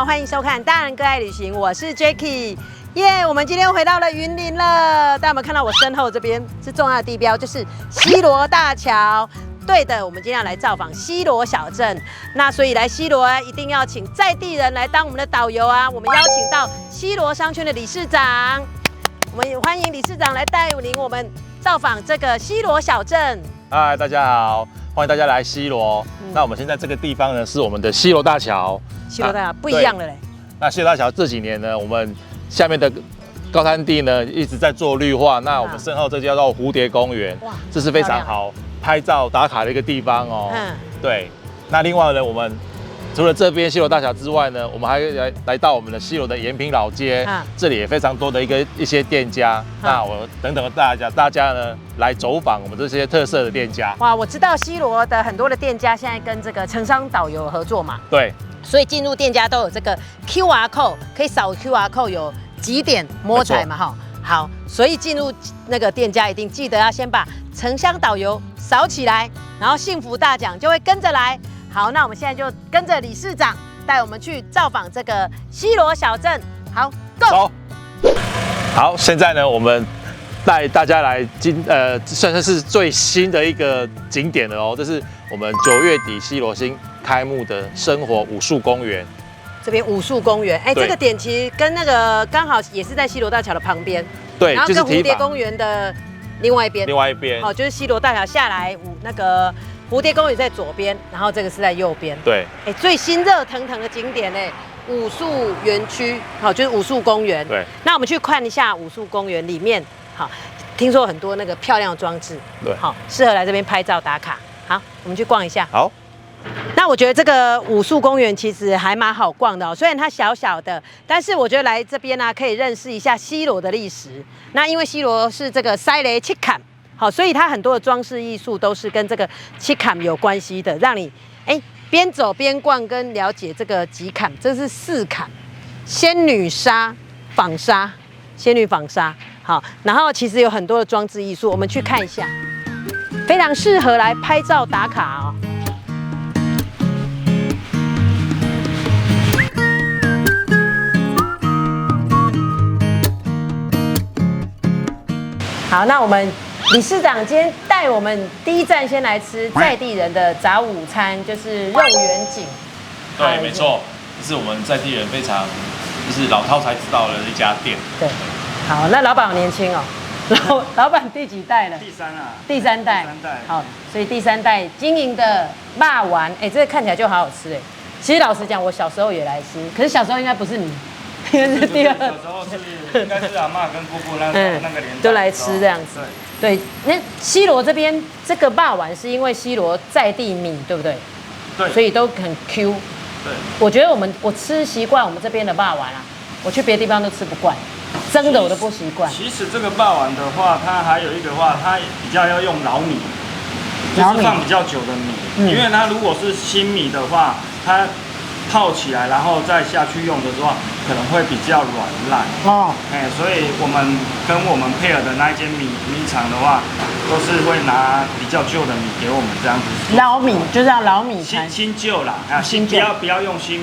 好，欢迎收看《大人哥爱旅行》，我是 Jacky。耶，我们今天回到了云林了。大家有没有看到我身后这边是重要的地标，就是西螺大桥。对的，我们今天要来造访西螺小镇。那所以来西螺一定要请在地人来当我们的导游啊。我们邀请到西螺商圈的理事长，我们也欢迎理事长来带领我们造访这个西螺小镇。嗨，大家好，欢迎大家来西螺。那我们现在这个地方呢，是我们的西螺大桥。西螺大桥不一样了嘞。那西螺大桥这几年呢，我们下面的高滩地呢一直在做绿化。那我们身后这叫做蝴蝶公园，哇，这是非常好拍照打卡的一个地方哦。对。那另外呢，我们除了这边西螺大桥之外呢，我们还来到我们的西螺的延平老街，这里也非常多的一些店家。那我等等大家呢来走访我们这些特色的店家。哇，我知道西螺的很多的店家现在跟这个城商导游合作嘛。对。所以进入店家都有这个 QR code， 可以扫 QR code 有几点摸彩嘛哈。好，所以进入那个店家一定记得要先把城乡导游扫起来，然后幸福大奖就会跟着来。好，那我们现在就跟着理事长带我们去造访这个西螺小镇。好 ，Go！ 好，现在呢，我们带大家来算是最新的一个景点了哦，这是我们9月底西螺新开幕的生活武术公园。这边武术公园，哎，这个点其实跟那个刚好也是在西螺大桥的旁边，对，然后跟蝴蝶公园的另外一边，哦，就是西螺大桥下来，那个蝴蝶公园在左边，然后这个是在右边。对，哎，最新热腾腾的景点呢，武术园区，好，就是武术公园。对，那我们去看一下武术公园里面，好，听说很多那个漂亮的装置，对，好，适合来这边拍照打卡。好，我们去逛一下。好。那我觉得这个武术公园其实还蛮好逛的哦，虽然它小小的，但是我觉得来这边呢，可以认识一下西螺的历史。那因为西螺是这个塞雷七坎，好，所以它很多的装饰艺术都是跟这个七坎有关系的，让你边走边逛跟了解这个几坎，这是4坎，仙女纱、纺纱、仙女纺纱，好，然后其实有很多的装置艺术，我们去看一下，非常适合来拍照打卡哦。好，那我们理事长今天带我们第一站先来吃在地人的早午餐，就是肉圆景。对，没错，这是我们在地人非常就是老饕才知道的一家店。对，好，那老板好年轻哦，老板第几代了？第3啊，第3代。好，所以第3代经营的肉丸，这个看起来就好好吃哎。其实老实讲，我小时候也来吃，可是小时候应该不是你。应该是第2，小时候应该是阿嬷跟姑姑那个年代都来吃这样子。对，那西螺这边这个肉丸是因为西螺在地米，对不对？对，所以都很 Q。对，我觉得我吃习惯我们这边的肉丸啊，我去别的地方都吃不惯，蒸的我都不习惯。其实这个肉丸的话，它还有一个话，它比较要用老米，就是放比较久的米，因为它如果是新米的话，它泡起来，然后再下去用的话，可能会比较软烂哦。所以我们跟我们配合的那一间米厂的话，都是会拿比较旧的米给我们这样子。老米就是要老米，新旧啦，不要用新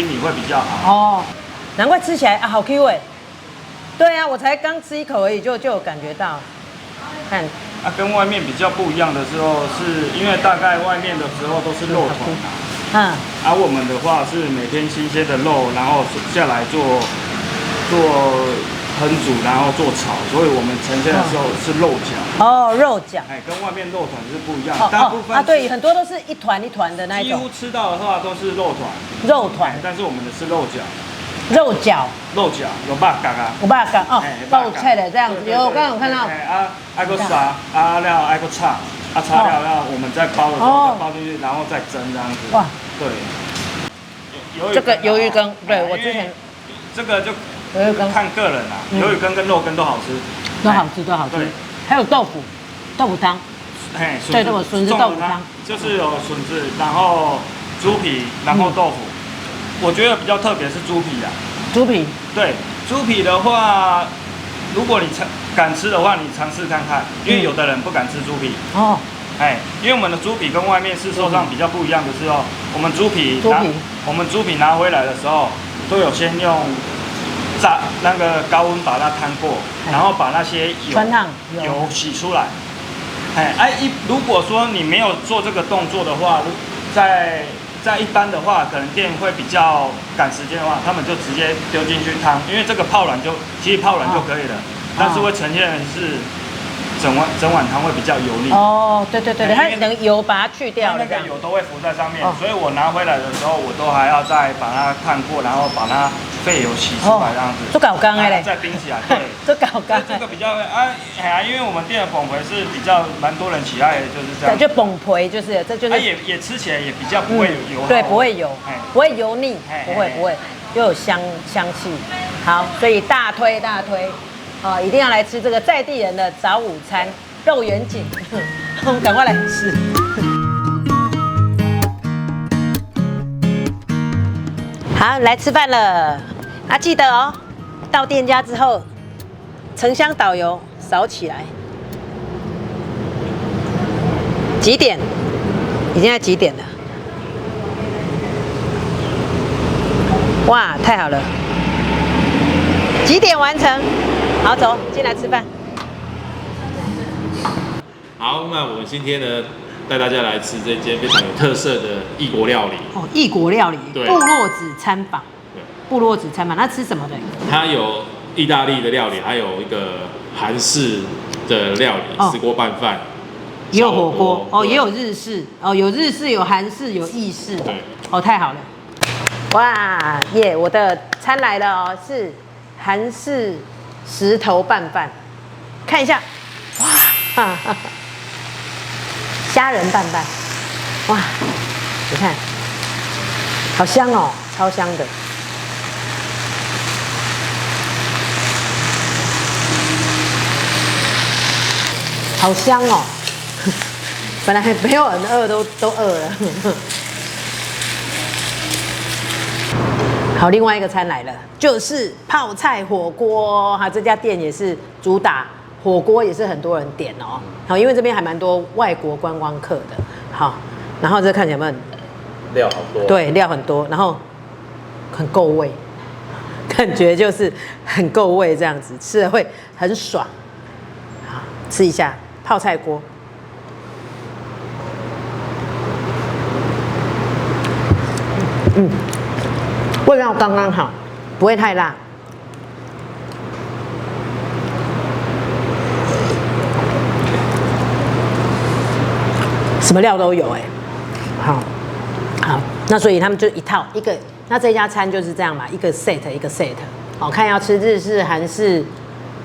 米会比较好。哦，难怪吃起来啊好 Q 哎。对啊，我才刚吃一口而已，就有感觉到。看。跟外面比较不一样的时候，是因为大概外面的时候都是肉团。而我们的话是每天新鲜的肉，然后下来做烹煮，然后做炒，所以我们呈现的时候是肉饺。哦，肉饺。跟外面肉团是不一样。大部分对，很多都是一团一团的那一种。几乎吃到的话都是肉团。肉团。但是我们的是肉饺。肉饺有肉嘎嘎，有肉嘎哦，肉菜的这样子。有，我刚刚有看到。爱个啥？料爱个炒。擦料要我们在包的时候包进去，然后再蒸这样子。哇，对。这个鱿鱼羹，对我之前这个就看个人啦。鱿鱼羹跟肉羹都好吃，都好吃。对，还有豆腐汤。对，这个笋子豆腐汤，就是有笋子，然后猪皮，然后豆腐。我觉得比较特别是猪皮啦。猪皮。对，猪皮的话，如果你敢吃的话，你尝试看看，因为有的人不敢吃猪皮。哦。因为我们的猪皮跟外面市售上比较不一样的是哦，我们猪皮拿回来的时候，都有先用炸那个高温把它摊过，然后把那些油洗出来。如果说你没有做这个动作的话，在一般的话，可能店会比较赶时间的话，他们就直接丢进去汤，因为这个其实泡软就可以了，但是会呈现的是整碗汤会比较油腻。哦，对，它等油把它去掉了，那个油都会浮在上面，所以我拿回来的时候，我都还要再把它看过，然后把它废油洗出来这样子。做搞干的嘞，再冰起来。对，做搞干。这个比较因为我们店的崩皮是比较蛮多人喜爱的，就是这样。就崩皮就是这就是。也吃起来也比较不会油。对，不会油，不会油腻，不会，又有香气。好，所以大推。一定要来吃这个在地人的早午餐肉圆锦，我们赶快来吃。好，来吃饭了啊！记得哦，到店家之后，城乡导游扫起来。几点？已经在几点了？哇，太好了！几点完成？好，走进来吃饭。好，那我们今天呢，带大家来吃这间非常有特色的异国料理。哦，异国料理，部落子餐坊。对，部落子餐坊，那吃什么的？它有意大利的料理，还有一个韩式的料理，石锅拌饭。也有火锅哦，也有日式哦，有日式，有韩式，有意式。对，哦，太好了！哇耶，我的餐来了哦，是韩式石头拌饭，看一下，哇，虾仁拌饭，哇，你看，好香哦，超香的。好香哦！本来没有很饿，都饿了。好，另外一个餐来了，就是泡菜火锅。哈，这家店也是主打火锅，也是很多人点哦。好，因为这边还蛮多外国观光客的。好，然后这看起来有没有料好多？对，料很多，然后很够味，感觉就是很够味，这样子吃了会很爽。好，吃一下泡菜锅。味道刚刚好，不会太辣。什么料都有哎，好，那所以他们就一套一个，那这家餐就是这样嘛，一个 set 一个 set， 好看要吃日式、韩式、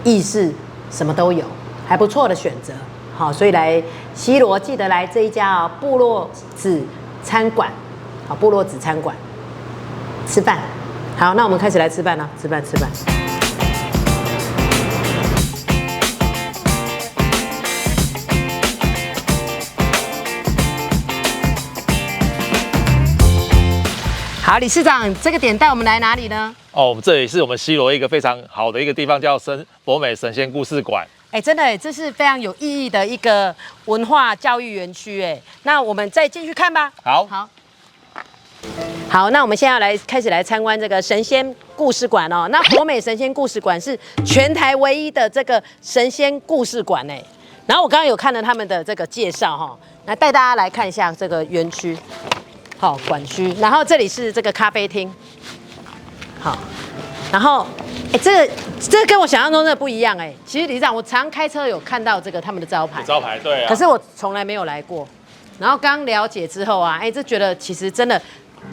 意式，什么都有，还不错的选择。好，所以来西螺记得来这一家哦，部落子餐馆，好，部落子餐馆吃饭。好，那我们开始来吃饭了，吃饭。好，理事长，这个点带我们来哪里呢？哦，这里是我们西螺一个非常好的一个地方，叫博美神仙故事馆。真的，这是非常有意义的一个文化教育园区。那我们再进去看吧。好，那我们现在要开始来参观这个神仙故事馆哦。那博美神仙故事馆是全台唯一的这个神仙故事馆然后我刚刚有看了他们的这个介绍哈，来带大家来看一下这个园区，好，馆区。然后这里是这个咖啡厅，好，然后这个跟我想象中的不一样其实理事长，我常开车有看到这个他们的招牌，对啊，可是我从来没有来过。然后刚了解之后啊，这觉得其实真的。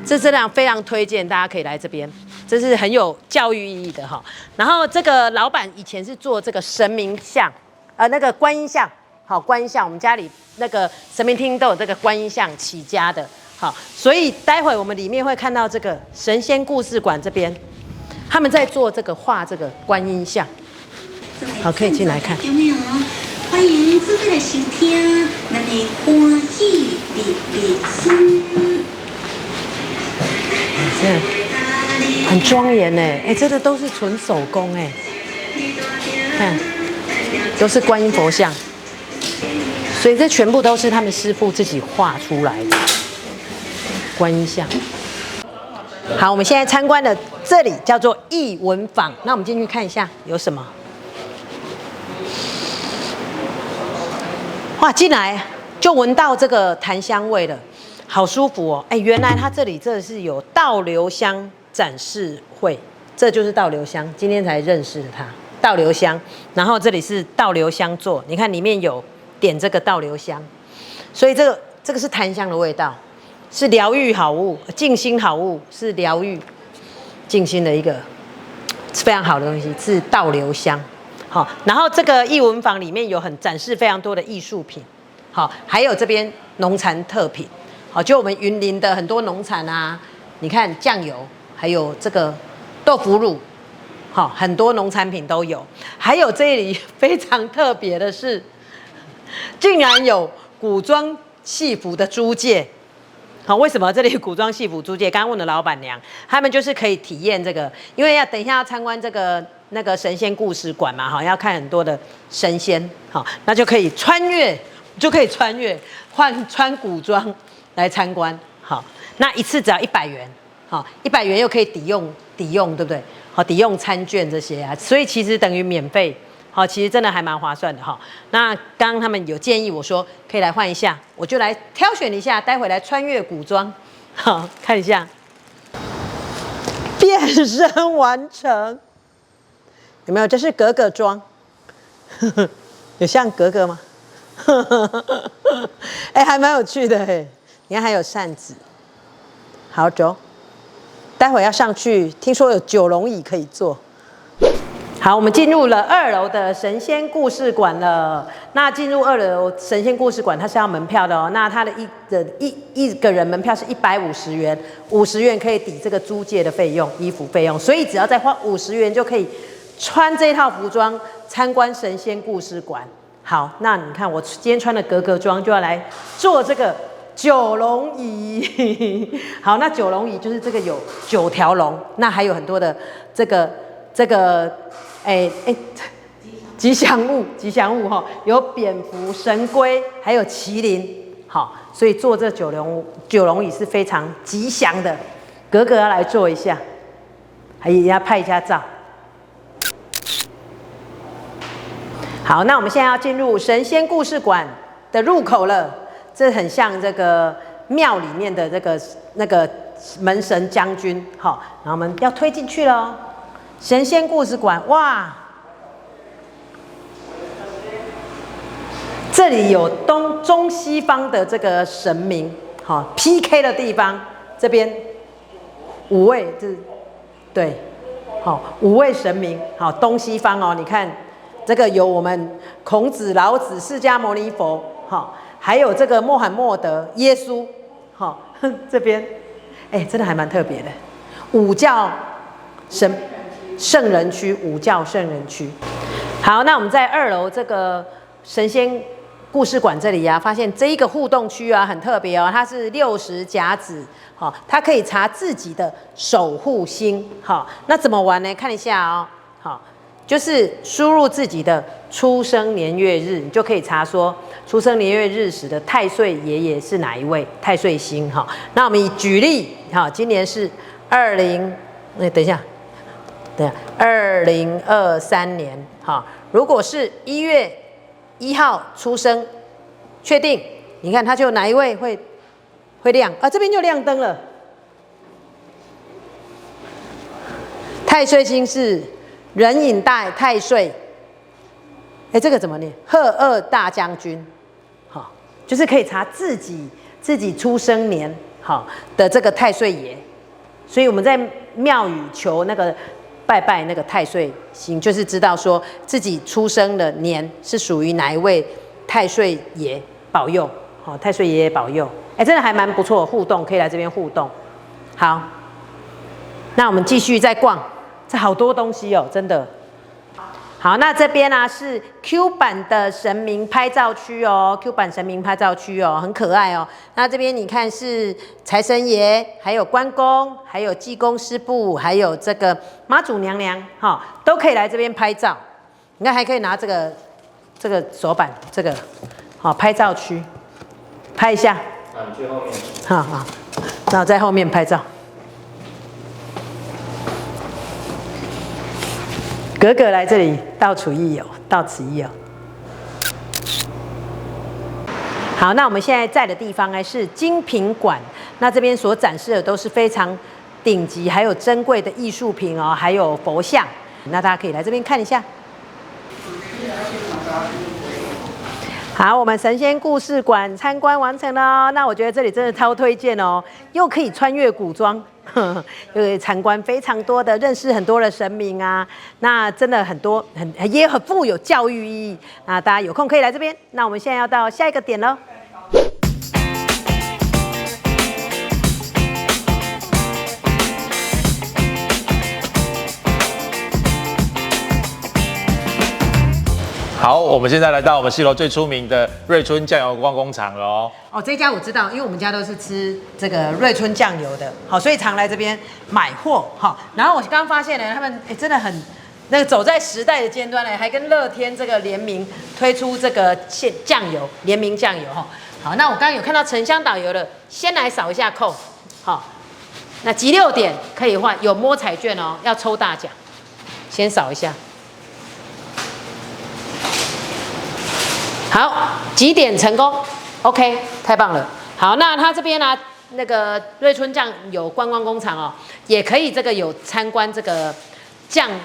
这真的非常推荐，大家可以来这边，这是很有教育意义的哈。然后这个老板以前是做这个神明像，那个观音像，好，观音像，我们家里那个神明厅都有这个观音像起家的，好，所以待会我们里面会看到这个神仙故事馆这边，他们在做这个画这个观音像，好，可以进来看。有没有？欢迎各位来收听咱的欢喜历史。很庄严真的都是纯手工看，都是观音佛像。所以这全部都是他们师傅自己画出来的观音像。好，我们现在参观的这里叫做艺文坊，那我们进去看一下有什么。哇，进来就闻到这个檀香味了，好舒服哦！哎，原来它这里这是有倒流香展示会，这就是倒流香，今天才认识它。倒流香，然后这里是倒流香座，你看里面有点这个倒流香，所以这个是檀香的味道，是疗愈好物、静心好物，是疗愈静心的一个非常好的东西，是倒流香。好，然后这个艺文坊里面有展示非常多的艺术品，好，还有这边农产特品，好，就我们云林的很多农产啊，你看酱油，还有这个豆腐乳。好，很多农产品都有，还有这里非常特别的是，竟然有古装戏服的租借。好，为什么这里古装戏服租借？刚刚问了老板娘，他们就是可以体验这个，因为等一下要参观这个那个神仙故事馆嘛，哈，要看很多的神仙，好，那就可以穿越，穿古装来参观。好，那一次只要100元，好，100元又可以抵用，对不对？好，抵用餐券这些啊，所以其实等于免费。好，其实真的还蛮划算的哈。那刚刚他们有建议我说可以来换一下，我就来挑选一下，待会来穿越古装，好看一下。变身完成，有没有？这是格格装，有像格格吗？哎，还蛮有趣的哎。你看还有扇子，好走。待会要上去，听说有9龙椅可以坐。好，我们进入了2楼的神仙故事馆了。那进入2楼神仙故事馆，它是要门票的哦。那它的一个人门票是150元，50元可以抵这个租借的费用、衣服费用，所以只要再花50元就可以穿这套服装参观神仙故事馆。好，那你看我今天穿的格格装，就要来坐这个9龙椅。好，那9龙椅就是这个有9条龙，那还有很多的这个吉祥物哈，有蝙蝠、神龟，还有麒麟。好，所以坐这九龙椅是非常吉祥的。格格要来坐一下，还也要拍一下照。好，那我们现在要进入神仙故事馆的入口了。这很像这个庙里面的那个门神将军。好，然后我们要推进去了哦。神仙故事馆，哇！这里有中西方的这个神明，好 PK 的地方。这边5位，对，好5位神明，好东西方哦。你看这个有我们孔子、老子、释迦牟尼佛，好，还有这个穆罕默德、耶稣，好这边，哎，真的还蛮特别的。五教圣人区，五教圣人区。好，那我们在2楼这个神仙故事馆这里啊，发现这一个互动区啊很特别哦，它是60甲子，好，它可以查自己的守护星，好，那怎么玩呢？看一下哦，好，就是输入自己的出生年月日，你就可以查说出生年月日时的太岁爷爷是哪一位太岁星，好，那我们以举例，好，今年是等一下。对，2023年，好，如果是1月1号出生，确定？你看它就哪一位会亮啊？这边就亮灯了。太岁星是壬寅带太岁，哎，这个怎么念？赫二大将军，好，就是可以查自己出生年好的这个太岁爷，所以我们在庙宇求那个。拜那个太岁星，就是知道说自己出生的年是属于哪一位太岁爷保佑，好，太岁爷爷保佑，哎，真的还蛮不错，互动可以来这边互动。好，那我们继续再逛，这好多东西哦，真的。好，那这边呢是 Q 版的神明拍照区哦 ，Q 版神明拍照区哦，很可爱哦。那这边你看是财神爷，还有关公，还有济公师傅，还有这个妈祖娘娘，哈，都可以来这边拍照。你看还可以拿这个手板，这好，拍照区，拍一下。你去后面。好，那我在后面拍照。格格来这里，到此一游，到此一游。好，那我们现在在的地方呢是精品馆，那这边所展示的都是非常顶级还有珍贵的艺术品哦，还有佛像，那大家可以来这边看一下。好，我们神仙故事馆参观完成了哦。那我觉得这里真的超推荐哦，又可以穿越古装，又可以参观非常多的，认识很多的神明啊。那真的很多，也很富有教育意义。那大家有空可以来这边。那我们现在要到下一个点喽。好，我们现在来到我们西楼最出名的瑞春酱油观光工厂了哦。哦，这家我知道，因为我们家都是吃这个瑞春酱油的，好，所以常来这边买货。好，然后我刚刚发现呢，他们真的很那个走在时代的尖端呢，还跟乐天这个联名推出这个酱油联名酱油哈。好，那我刚刚有看到城乡导游了，先来扫一下扣。好，那集6点可以换，有摸彩券哦，要抽大奖，先扫一下。好，几点成功 ？OK， 太棒了。好，那他这边呢，那个瑞春酱油观光工厂哦，也可以这个有参观这个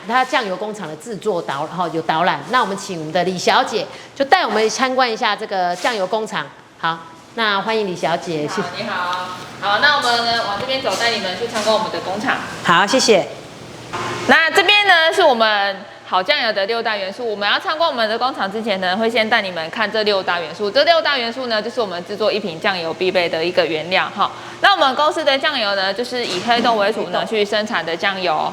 它酱油工厂的制作有导览。那我们请我们的李小姐就带我们参观一下这个酱油工厂。好，那欢迎李小姐。好，你好。好，那我们呢往这边走，带你们去参观我们的工厂。好，谢谢。那这边呢是我们好酱油的6大元素。我们要参观我们的工厂之前呢，会先带你们看这6大元素。这6大元素呢，就是我们制作一瓶酱油必备的一个原料哈。那我们公司的酱油呢，就是以黑豆为主呢去生产的酱油。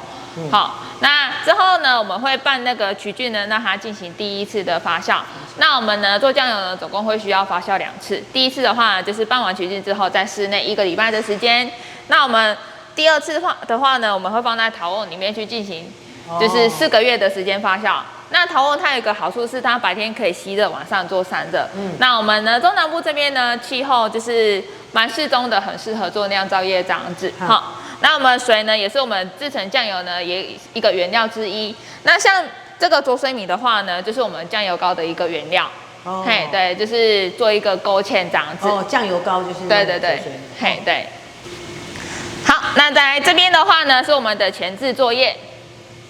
好，那之后呢，我们会办那个曲菌呢，让它进行第1次的发酵。那我们呢做酱油呢，总共会需要发酵2次。第1次的话，就是办完曲菌之后，在室内1个礼拜的时间。那我们第2次的话呢，我们会放在陶瓮里面去进行，就是4个月的时间发酵。那陶瓮它有一个好处是，它白天可以吸热，晚上做散热。那我们呢中南部这边呢，气候就是蛮适中的，很适合做酿造业这样子。好，那我们水呢，也是我们制成酱油呢也一个原料之一。那像这个浊水米的话呢，就是我们酱油膏的一个原料。嘿，对，就是做一个勾芡这样子。哦，酱油膏就是对，嘿，对。好，那在这边的话呢，是我们的前置作业。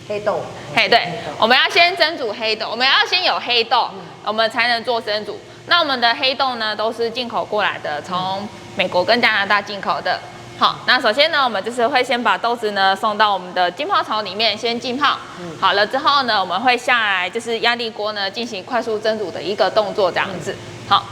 黑豆，嘿，对，我们要先蒸煮黑豆，我们要先有黑豆，我们才能做蒸煮。那我们的黑豆呢，都是进口过来的，从美国跟加拿大进口的。好，那首先呢，我们就是会先把豆子呢送到我们的浸泡槽里面先浸泡。好了之后呢，我们会下来就是压力锅呢进行快速蒸煮的一个动作，这样子。好。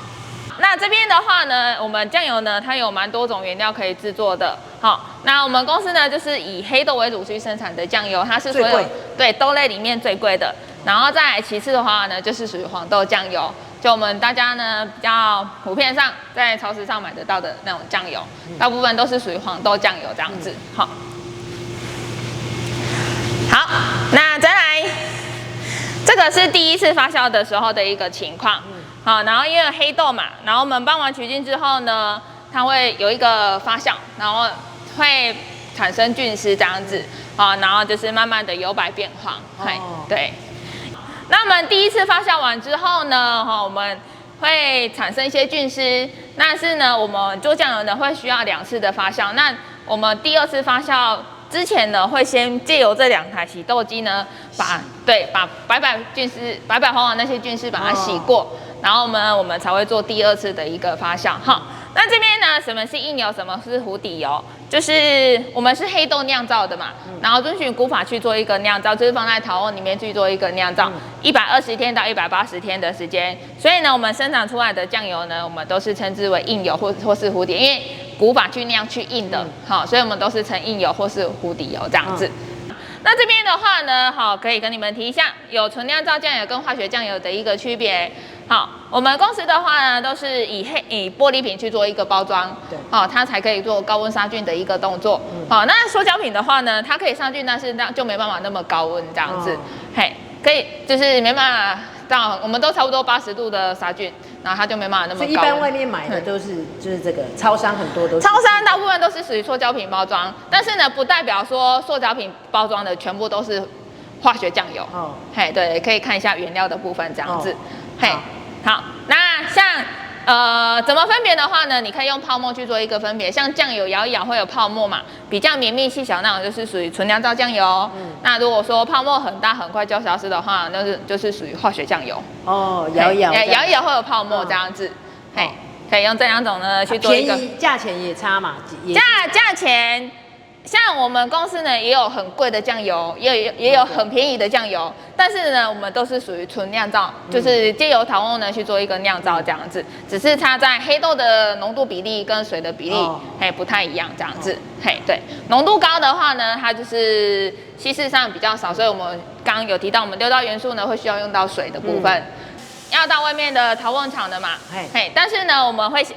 那这边的话呢，我们酱油呢，它有蛮多种原料可以制作的。好，那我们公司呢，就是以黑豆为主去生产的酱油，它是所有对豆类里面最贵的。然后再来其次的话呢，就是属于黄豆酱油，就我们大家呢比较普遍上在超市上买得到的那种酱油，大部分都是属于黄豆酱油这样子。好，那再来，这个是第1次发酵的时候的一个情况。好，然后因为黑豆嘛，然后我们办完曲菌之后呢，它会有一个发酵，然后会产生菌丝这样子，好，然后就是慢慢的由白变黄，对。那我们第1次发酵完之后呢，我们会产生一些菌丝，但是呢，我们做酱油呢会需要2次的发酵，那我们第2次发酵之前呢，会先借由这2台洗豆机呢，把白白黄黄那些菌丝把它洗过。然后呢，我们才会做第2次的一个发酵。好，那这边呢，什么是硬油，什么是糊底油？就是我们是黑豆酿造的嘛，然后遵循古法去做一个酿造，就是放在陶瓮里面去做一个酿造，120天到180天的时间。所以呢，我们生产出来的酱油呢，我们都是称之为硬油或是糊底，因为古法去酿去硬的，好，所以我们都是称硬油或是糊底油这样子。那这边的话呢，好，可以跟你们提一下，有纯酿造酱油跟化学酱油的一个区别。好，我们公司的话呢，都是以玻璃瓶去做一个包装，好，它才可以做高温杀菌的一个动作。好，那塑胶瓶的话呢，它可以杀菌，但是就没办法那么高温这样子，嘿，可以就是没办法到，我们都差不多80度的杀菌，然后它就没办法那么高。所以一般外面买的都是就是这个超商很多都是。超商大部分都是属于塑胶瓶包装，但是呢，不代表说塑胶瓶包装的全部都是化学酱油。哦，嘿，对，可以看一下原料的部分这样子。嘿，好，那像怎么分别的话呢？你可以用泡沫去做一个分别，像酱油摇一摇会有泡沫嘛，比较绵密细小那种就是属于纯酿造酱油。那如果说泡沫很大很快就消失的话，那就是属于化学酱油。哦，摇一摇，摇一摇会有泡沫这样子。嘿，可以用这两种呢去做一个。便宜，价钱也差嘛。价钱。像我们公司呢，也有很贵的酱油，也有很便宜的酱油，但是呢，我们都是属于纯酿造，就是借由陶瓮呢去做一个酿造这样子，只是它在黑豆的浓度比例跟水的比例，不太一样这样子，对，浓度高的话呢，它就是稀释上比较少，所以我们刚刚有提到，我们6道元素呢会需要用到水的部分。要到外面的陶瓮厂的嘛，但是呢，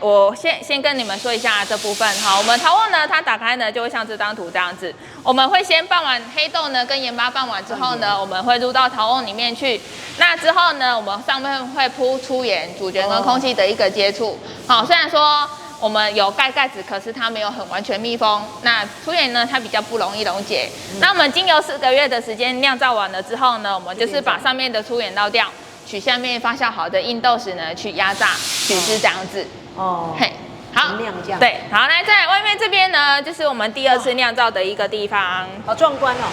我先跟你们说一下这部分哈。我们陶瓮呢，它打开呢就会像这张图这样子。我们会先拌完黑豆呢，跟盐巴拌完之后呢，我们会入到陶瓮里面去。那之后呢，我们上面会铺粗盐，主角跟空气的一个接触。好，虽然说我们有盖盖子，可是它没有很完全密封。那粗盐呢，它比较不容易溶解。那我们经由4个月的时间酿造完了之后呢，我们就是把上面的粗盐倒掉。取下面发酵好的硬豆豉呢，去压榨取汁这样子。哦，嘿，好，酿酱。对，好，来在外面这边呢，就是我们第2次酿造的一个地方。好壮观哦！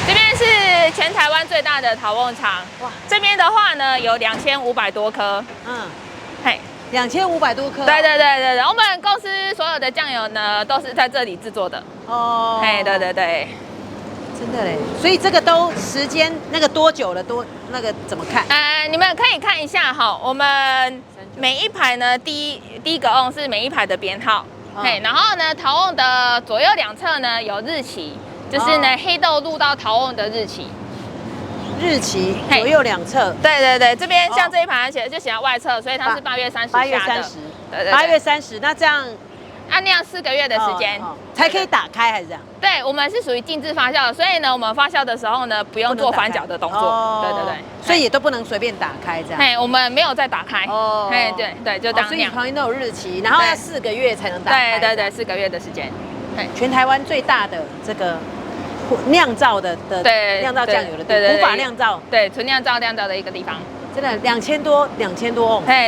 这边是全台湾最大的陶瓮厂。哇，这边的话呢，有2500多颗。嘿，2500多颗。对，我们公司所有的酱油呢，都是在这里制作的。哦，嘿，对。真的嘞，所以这个都时间那个多久了？那个怎么看？你们可以看一下哈，我们每一排呢，第一个瓮是每一排的编号，然后呢，陶瓮的左右2侧呢有日期，就是呢黑豆入到陶瓮的日期。日期左右2侧。对，这边像这一排写在外侧，所以它是8月308月30。对，8月30，那这样。按酿4个月的时间才可以打开，还是这样？对，我们是属于静置发酵的，所以呢，我们发酵的时候呢，不用做翻搅的动作。对，所以也都不能随便打开这样。我们没有再打开。哦，对，就当酿。所以旁边都有日期，然后要4个月才能打开。对，4个月的时间。全台湾最大的这个酿造的酿造酱油的地方，古法酿造，对，纯酿造的一个地方。真的2000多瓮。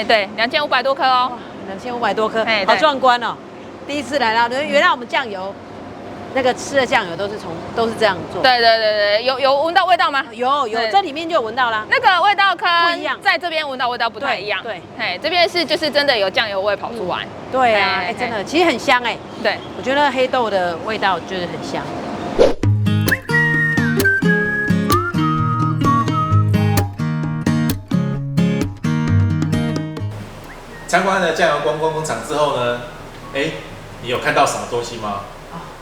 对，2500多颗哦。2500多颗，好壮观哦！第一次来到，原来我们酱油，那个吃的酱油都是这样做。对，有闻到味道吗？有，这里面就有闻到啦。那个味道跟不一样，在这边闻到味道不太一样。对，这边就是真的有酱油味跑出来。对啊，真的，其实很香哎。对，我觉得黑豆的味道就是很香。参观了酱油观光工厂之后呢，你有看到什么东西吗？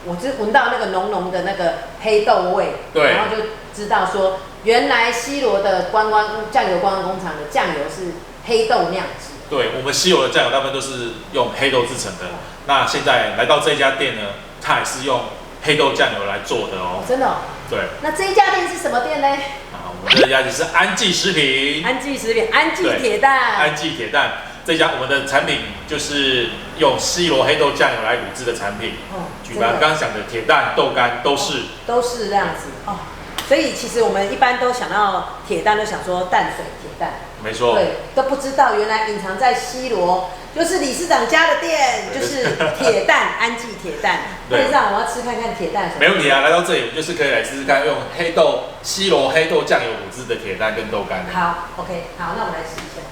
我只闻到那个浓浓的那个黑豆味，对，然后就知道说，原来西螺的酱油观光工厂的酱油是黑豆酿制。对，我们西螺的酱油大部分都是用黑豆制成的。那现在来到这家店呢，它也是用黑豆酱油来做的哦。真的哦？对。那这一家店是什么店呢？我们这家店是安记食品。安记食品，安记铁蛋。安记铁蛋。这家我们的产品就是用西螺黑豆酱油来卤制的产品，举凡刚刚讲的铁蛋、豆干都是这样子哦。所以其实我们一般都想到铁蛋，都想说淡水铁蛋，没错，对，都不知道原来隐藏在西螺就是理事长家的店，就是铁蛋安记铁蛋。理事长，我要吃看看铁蛋。没问题啊，来到这里就是可以来试试看用西螺黑豆酱油卤制的铁蛋跟豆干。好 ，OK， 好，那我们来试一下。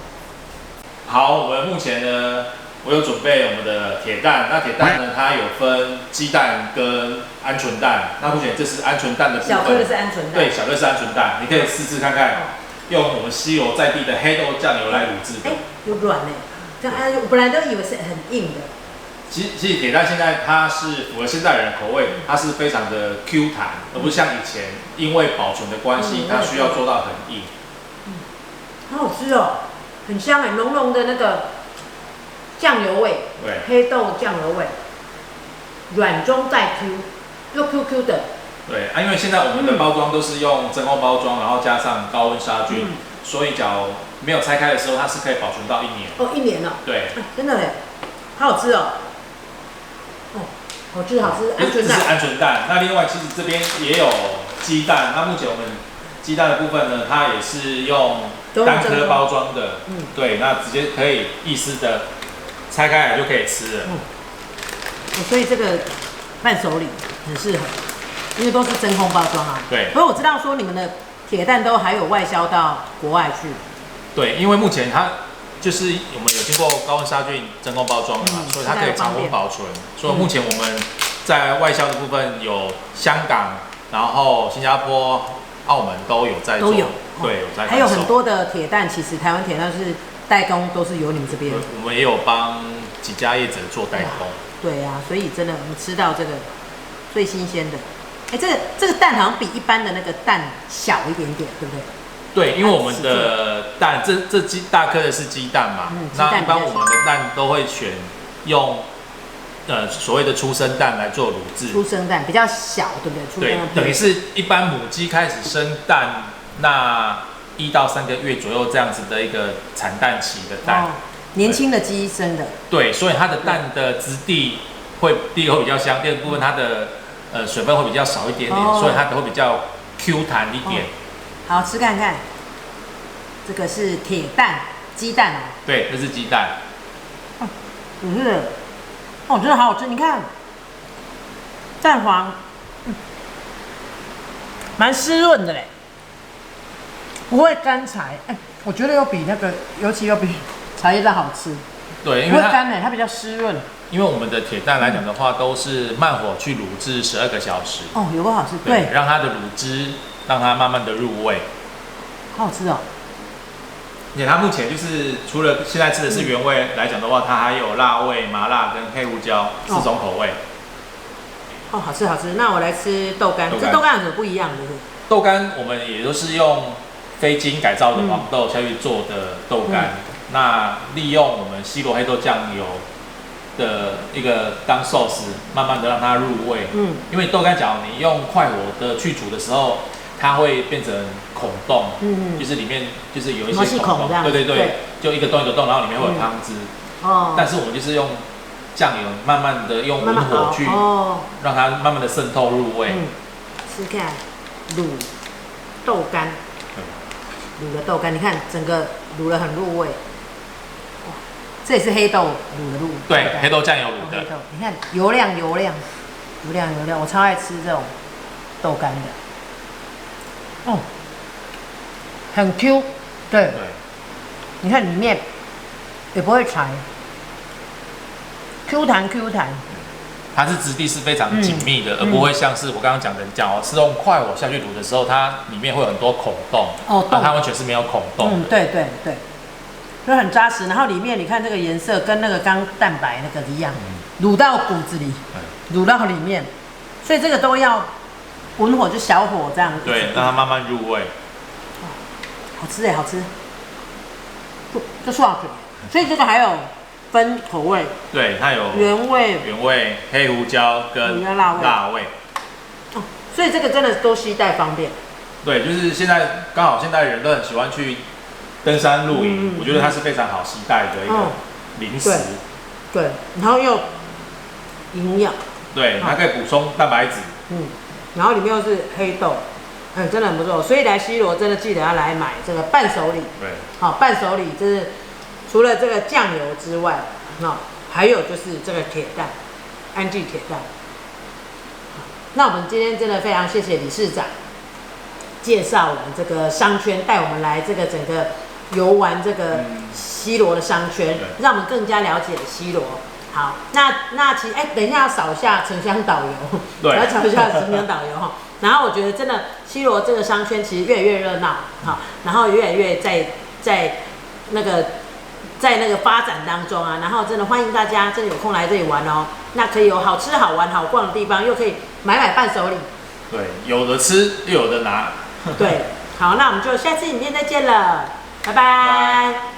好，我们目前呢，我有准备我们的铁蛋。那铁蛋呢，它有分鸡蛋跟鹌鹑蛋。那目前这是鹌鹑蛋的部分。小颗的是鹌鹑蛋。对，小颗是鹌鹑蛋，你可以试看看，用我们西螺在地的黑豆酱油来卤制的。有软呢，我本来都以为是很硬的。其实铁蛋现在它是符合现代人口味，它是非常的 Q 弹，而不是像以前因为保存的关系，它需要做到很硬。好好吃哦。很香哎，浓浓的那个酱油味，对，黑豆酱油味，软中带 Q， 又 QQ 的。对因为现在我们的包装都是用真空包装，然后加上高温杀菌，所以没有拆开的时候，它是可以保存到1年。哦，1年哦。对，真的嘞，好好吃哦。哦，好吃好吃，鹌鹑蛋。这是鹌鹑蛋。那另外其实这边也有鸡蛋，那目前我们鸡蛋的部分呢，它也是用单颗包装的。对，那直接可以意思的拆开来就可以吃了。所以这个伴手礼很适合，因为都是真空包装啊。对。所以我知道说你们的铁蛋都还有外销到国外去。对，因为目前它就是我们有经过高温杀菌真空包装的嘛，所以它可以常温保存。所以目前我们在外销的部分有香港，然后新加坡、澳门都有在做。都有。对，有在。还有很多的铁蛋，其实台湾铁蛋是代工，都是由你们这边。我们也有帮几家业者做代工。对啊，所以真的我们吃到这个最新鲜的。哎，这个蛋好像比一般的那个蛋小一点点，对不对？对，因为我们的蛋，这大颗的是鸡蛋嘛，那一般我们的蛋都会选用所谓的出生蛋来做乳制。出生蛋比较小，对不对？对，等于是一般母鸡开始生蛋，那1到3个月左右这样子的一个产蛋期的蛋。年轻的鸡生的。对，所以它的蛋的质地第一个会比较香，第二个部分它的水分会比较少一点点，所以它会比较 Q 弹一点。好吃看看，这个是铁蛋鸡蛋哦。对，这是鸡蛋。真的好好吃，你看，蛋黄，蛮湿润的嘞，不会干柴。我觉得比那个，尤其比茶叶蛋好吃。对，因为不会干嘞，它比较湿润。因为我们的铁蛋来讲的话，都是慢火去卤制12个小时。哦，有个好吃，对，让它的卤汁让它慢慢的入味，好好吃哦。而且它目前就是除了现在吃的是原味来讲的话，它还有辣味、麻辣跟黑胡椒4种口味。好吃好吃。那我来吃豆干，这豆干有什么不一样的？豆干我们也都是用非经改造的黄豆下去做的豆干，那利用我们西螺黑豆酱油的一个当寿司，慢慢的让它入味。因为豆干假如你用快火的去煮的时候，它会变成孔洞，就是里面就是有一些孔洞，对，就一个洞一个洞，然后里面会有汤汁。但是我们就是用酱油慢慢的用文火去让它慢慢的渗透入味。吃看卤豆干，卤的豆干，你看整个卤的很入味。这也是黑豆卤的卤，对，黑豆酱油卤的。你看油亮，我超爱吃这种豆干的。很 Q， 对，你看里面也不会柴，Q 弹。它是质地是非常紧密的，而不会像是我刚刚讲的是用快火下去卤的时候，它里面会有很多孔洞。它完全是没有孔洞。对，就很扎实。然后里面你看这个颜色跟那个刚蛋白那个一样，卤到骨子里，卤到里面，所以这个都要文火就小火这样。对，让它慢慢入味。好吃好吃，这爽嘴。所以这个还有分口味，对，它有原味、黑胡椒跟辣味。所以这个真的都携带方便。对，就是现在刚好现在人都很喜欢去登山露营，我觉得它是非常好携带的一个零食。对，然后又营养。对，它可以补充蛋白质。然后里面又是黑豆。真的很不错，所以来西螺真的记得要来买这个伴手礼。对，伴手礼就是除了这个酱油之外，还有就是这个铁蛋，安记铁蛋。那我们今天真的非常谢谢理事长介绍我们这个商圈，带我们来这个整个游玩这个西螺的商圈，让我们更加了解西螺。好，那其实等一下要扫一下城乡导游，对，要扫一下城乡导游哈。然后我觉得真的西螺这个商圈其实越来越热闹，然后越来越在那个发展当中啊，然后真的欢迎大家真的有空来这里玩哦，那可以有好吃好玩好逛的地方，又可以买伴手礼，对，有的吃又有的拿，对，好，那我们就下次影片再见了，拜拜。